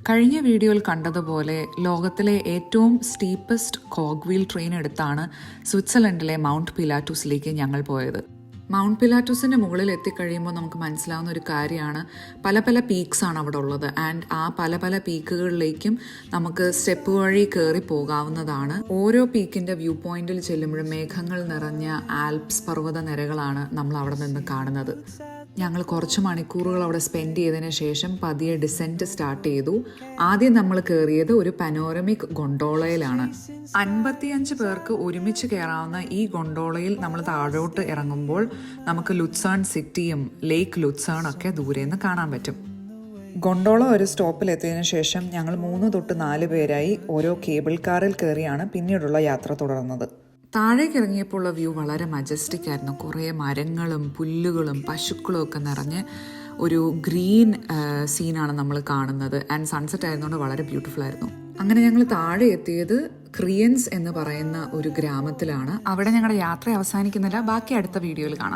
കഴിഞ്ഞ വീഡിയോയിൽ കണ്ടതുപോലെ ലോകത്തിലെ ഏറ്റവും സ്റ്റീപ്പസ്റ്റ് കോഗ്വീൽ ട്രെയിൻ എടുത്താണ് സ്വിറ്റ്സർലൻഡിലെ മൗണ്ട് പിലാറ്റൂസിലേക്ക് ഞങ്ങൾ പോയത്. മൗണ്ട് പിലാറ്റൂസിൻ്റെ മുകളിൽ എത്തിക്കഴിയുമ്പോൾ നമുക്ക് മനസ്സിലാവുന്ന ഒരു കാര്യമാണ് പല പല പീക്സ് ആണ് അവിടെ ഉള്ളത്. ആൻഡ് ആ പല പല പീക്കുകളിലേക്കും നമുക്ക് സ്റ്റെപ്പ് വഴി കയറി പോകാവുന്നതാണ്. ഓരോ പീക്കിൻ്റെ വ്യൂ പോയിന്റിൽ ചെല്ലുമ്പോഴും മേഘങ്ങൾ നിറഞ്ഞ ആൽപ്സ് പർവ്വത നിരകളാണ് നമ്മൾ അവിടെ നിന്ന് കാണുന്നത്. ഞങ്ങൾ കുറച്ച് മണിക്കൂറുകൾ അവിടെ സ്പെൻഡ് ചെയ്തതിന് ശേഷം പതിയെ ഡിസെൻറ്റ് സ്റ്റാർട്ട് ചെയ്തു. ആദ്യം നമ്മൾ കയറിയത് ഒരു പനോരമിക് ഗൊണ്ടോളയിലാണ്. 55 പേർക്ക് ഒരുമിച്ച് കയറാവുന്ന ഈ ഗൊണ്ടോളയിൽ നമ്മൾ താഴോട്ട് ഇറങ്ങുമ്പോൾ നമുക്ക് ലുത്സേൺ സിറ്റിയും ലേക്ക് ലുത്സേൺ ഒക്കെ ദൂരെ നിന്ന് കാണാൻ പറ്റും. ഗൊണ്ടോള ഒരു സ്റ്റോപ്പിൽ എത്തിയതിനു ശേഷം ഞങ്ങൾ 3 തൊട്ട് 4 പേരായി ഓരോ കേബിൾ കാറിൽ കയറിയാണ് പിന്നീടുള്ള യാത്ര തുടർന്നത്. താഴേക്ക് ഇറങ്ങിയപ്പോൾ ഉള്ള വ്യൂ വളരെ മജസ്റ്റിക് ആയിരുന്നു. കുറേ മരങ്ങളും പുല്ലുകളും പശുക്കളും ഒക്കെ നിറഞ്ഞ് ഒരു ഗ്രീൻ സീനാണ് നമ്മൾ കാണുന്നത്. ആൻഡ് സൺസെറ്റ് ആയതുകൊണ്ട് വളരെ ബ്യൂട്ടിഫുൾ ആയിരുന്നു. അങ്ങനെ ഞങ്ങൾ താഴെ എത്തിയത് ക്രിയൻസ് എന്ന് പറയുന്ന ഒരു ഗ്രാമത്തിലാണ്. അവിടെ ഞങ്ങളുടെ യാത്ര അവസാനിക്കുന്നില്ല. ബാക്കി അടുത്ത വീഡിയോയിൽ കാണാം.